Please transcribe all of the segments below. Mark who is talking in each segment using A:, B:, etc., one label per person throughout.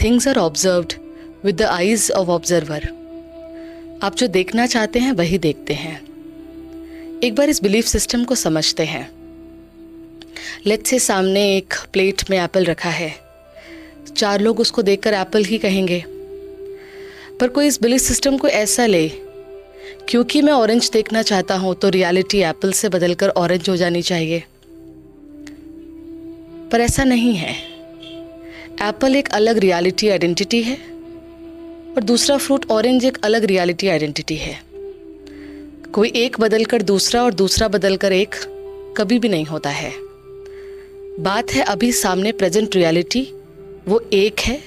A: Things are observed with the eyes of observer. आप जो देखना चाहते हैं वही देखते हैं। एक बार इस बिलीफ सिस्टम को समझते हैं। लेट्स से सामने एक प्लेट में एप्पल रखा है, 4 लोग उसको देखकर एप्पल ही कहेंगे, पर कोई इस बिलीफ सिस्टम को ऐसा ले क्योंकि मैं ऑरेंज देखना चाहता हूं तो रियलिटी एप्पल से बदलकर ऑरेंज हो जानी चाहिए। पर ऐसा नहीं है। एप्पल एक अलग रियलिटी आइडेंटिटी है और दूसरा फ्रूट ऑरेंज एक अलग रियलिटी आइडेंटिटी है। कोई एक बदलकर दूसरा और दूसरा बदलकर एक कभी भी नहीं होता है। बात है अभी सामने प्रेजेंट रियलिटी, वो एक है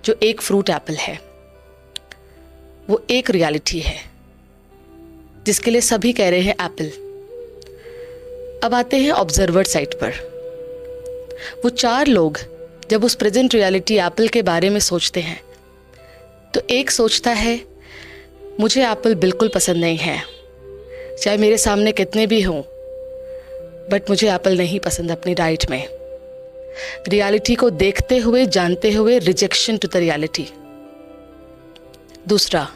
A: जो एक फ्रूट एप्पल है। वो एक रियलिटी है जिसके लिए सभी कह रहे हैं एप्पल। अब आते हैं ऑब्जर्वर साइड पर। वो 4 लोग जब उस प्रेजेंट रियलिटी एप्पल के बारे में सोचते हैं तो एक सोचता है मुझे एप्पल बिल्कुल पसंद नहीं है, चाहे मेरे सामने कितने भी हों, बट मुझे एप्पल नहीं पसंद अपनी डाइट में। रियलिटी को देखते हुए जानते हुए रिजेक्शन टू द रियलिटी। दूसरा,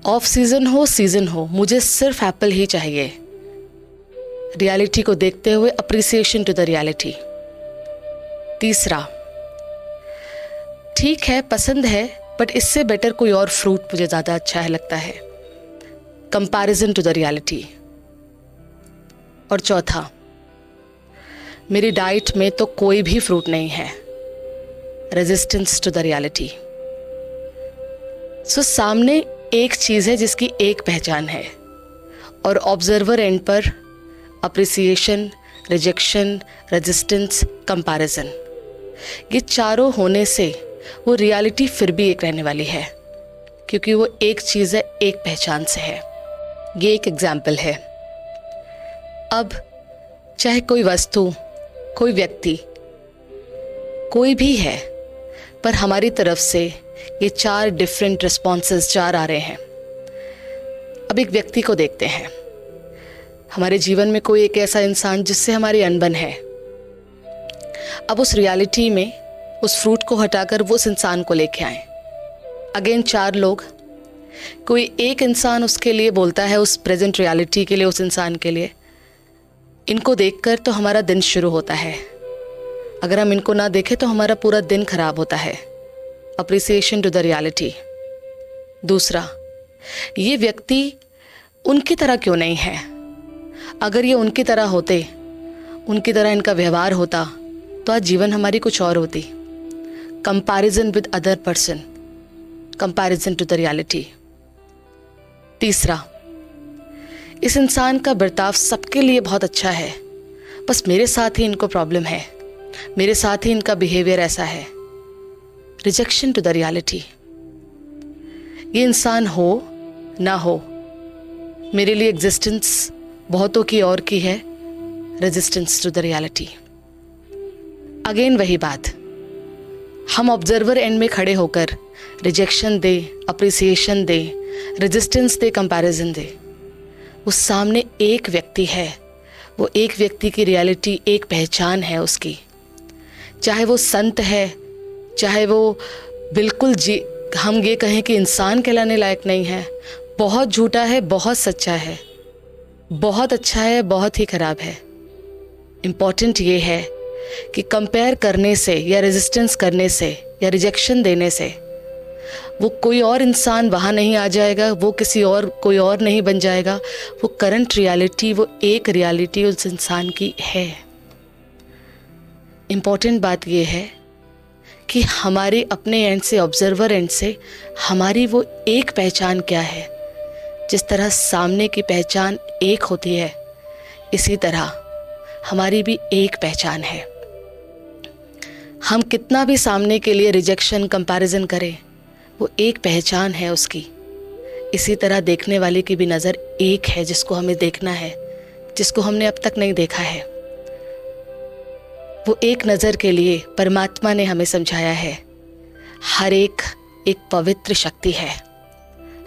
A: ऑफ सीजन हो सीजन हो, मुझे सिर्फ एप्पल ही चाहिए। रियलिटी को देखते हुए अप्रिसिएशन टू द रियलिटी। तीसरा, ठीक है पसंद है बट इससे बेटर कोई और फ्रूट मुझे ज़्यादा अच्छा है लगता है, कंपैरिजन टू द रियलिटी। और चौथा, मेरी डाइट में तो कोई भी फ्रूट नहीं है, रेजिस्टेंस टू द रियलिटी। सो सामने एक चीज़ है जिसकी एक पहचान है और ऑब्जर्वर एंड पर अप्रिसिएशन, रिजेक्शन, रेजिस्टेंस, कंपैरिजन, ये चारों होने से वो रियलिटी फिर भी एक रहने वाली है क्योंकि वो एक चीज़ है, एक पहचान से है। ये एक एग्जाम्पल है। अब चाहे कोई वस्तु, कोई व्यक्ति, कोई भी है, पर हमारी तरफ से ये 4 डिफरेंट रिस्पॉन्सेस 4 आ रहे हैं। अब एक व्यक्ति को देखते हैं। हमारे जीवन में कोई एक ऐसा इंसान जिससे हमारी अनबन है। अब उस रियलिटी में उस फ्रूट को हटाकर वो उस इंसान को लेके आए। अगेन 4 लोग, कोई एक इंसान उसके लिए बोलता है, उस प्रेजेंट रियलिटी के लिए, उस इंसान के लिए, इनको देखकर तो हमारा दिन शुरू होता है। अगर हम इनको ना देखें तो हमारा पूरा दिन खराब होता है, अप्रिसिएशन टू द रियलिटी। दूसरा, ये व्यक्ति उनकी तरह क्यों नहीं है? अगर ये उनकी तरह होते, उनकी तरह इनका व्यवहार होता तो आज जीवन हमारी कुछ और होती। Comparison with other person, comparison to the reality. तीसरा, इस इंसान का बर्ताव सबके लिए बहुत अच्छा है, बस मेरे साथ ही इनको प्रॉब्लम है, मेरे साथ ही इनका बिहेवियर ऐसा है, रिजेक्शन टू द रियलिटी। ये इंसान हो ना हो, मेरे लिए एग्जिस्टेंस बहुतों की और की है, resistance to the reality. Again वही बात, हम ऑब्जर्वर एंड में खड़े होकर रिजेक्शन दे, अप्रिसिएशन दे, रेजिस्टेंस दे, कंपैरिजन दे। उस सामने एक व्यक्ति है, वो एक व्यक्ति की रियलिटी, एक पहचान है उसकी। चाहे वो संत है, चाहे वो बिल्कुल हम ये कहें कि इंसान कहलाने लायक नहीं है, बहुत झूठा है, बहुत सच्चा है, बहुत अच्छा है, बहुत ही खराब है। इम्पॉर्टेंट ये है कि कंपेयर करने से या रेजिस्टेंस करने से या रिजेक्शन देने से वो कोई और इंसान वहाँ नहीं आ जाएगा, वो किसी और कोई और नहीं बन जाएगा। वो करंट रियलिटी, वो एक रियलिटी उस इंसान की है। इम्पॉर्टेंट बात ये है कि हमारे अपने एंड से, ऑब्जर्वर एंड से, हमारी वो एक पहचान क्या है। जिस तरह सामने की पहचान एक होती है, इसी तरह हमारी भी एक पहचान है। हम कितना भी सामने के लिए रिजेक्शन, कंपैरिजन करें, वो एक पहचान है उसकी। इसी तरह देखने वाले की भी नज़र एक है, जिसको हमें देखना है, जिसको हमने अब तक नहीं देखा है। वो एक नज़र के लिए परमात्मा ने हमें समझाया है, हर एक पवित्र शक्ति है,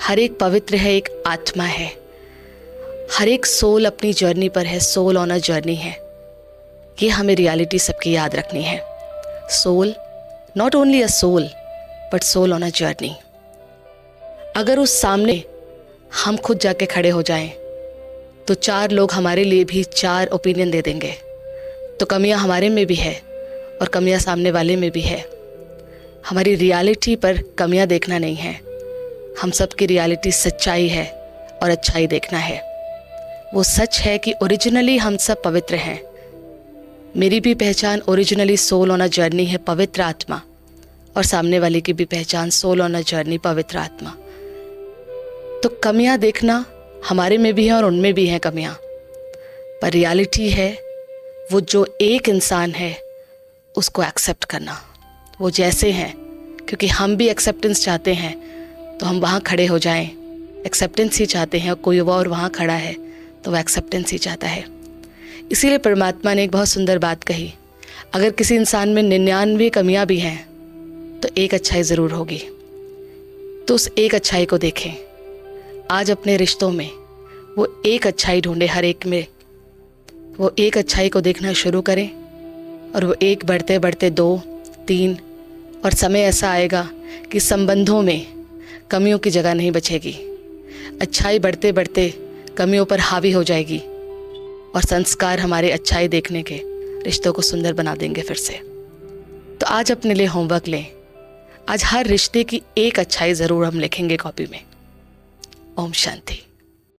A: हर एक पवित्र है, एक आत्मा है, हर एक सोल अपनी जर्नी पर है, सोल ऑन अ जर्नी है। ये हमें रियलिटी सबकी याद रखनी है। Soul not only a soul but soul on a journey. अगर उस सामने हम खुद जाके खड़े हो जाएं तो 4 लोग हमारे लिए भी 4 ओपिनियन दे देंगे। तो कमियां हमारे में भी है और कमियां सामने वाले में भी है। हमारी रियलिटी पर कमियां देखना नहीं है, हम सब की रियलिटी सच्चाई है और अच्छाई देखना है। वो सच है कि ओरिजिनली हम सब पवित्र हैं। मेरी भी पहचान originally soul on a journey है, पवित्र आत्मा, और सामने वाले की भी पहचान सोल ऑन अ जर्नी, पवित्र आत्मा। तो कमियां देखना हमारे में भी है और उनमें भी हैं कमियां, पर रियलिटी है वो जो एक इंसान है उसको एक्सेप्ट करना, वो जैसे हैं, क्योंकि हम भी एक्सेप्टेंस चाहते हैं तो हम वहाँ खड़े हो जाएं। एक्सेप्टेंस ही चाहते हैं और कोई और वहाँ खड़ा है तो वह एक्सेप्टेंस ही चाहता है। इसीलिए परमात्मा ने एक बहुत सुंदर बात कही, अगर किसी इंसान में 99 कमियां भी हैं तो एक अच्छाई ज़रूर होगी। तो उस एक अच्छाई को देखें। आज अपने रिश्तों में वो एक अच्छाई ढूंढे, हर एक में वो एक अच्छाई को देखना शुरू करें, और वो एक बढ़ते बढ़ते 2, 3, और समय ऐसा आएगा कि संबंधों में कमियों की जगह नहीं बचेगी। अच्छाई बढ़ते बढ़ते कमियों पर हावी हो जाएगी और संस्कार हमारे अच्छाई देखने के रिश्तों को सुंदर बना देंगे फिर से। तो आज अपने लिए होमवर्क लें। आज हर रिश्ते की एक अच्छाई ज़रूर हम लिखेंगे कॉपी में। ओम शांति।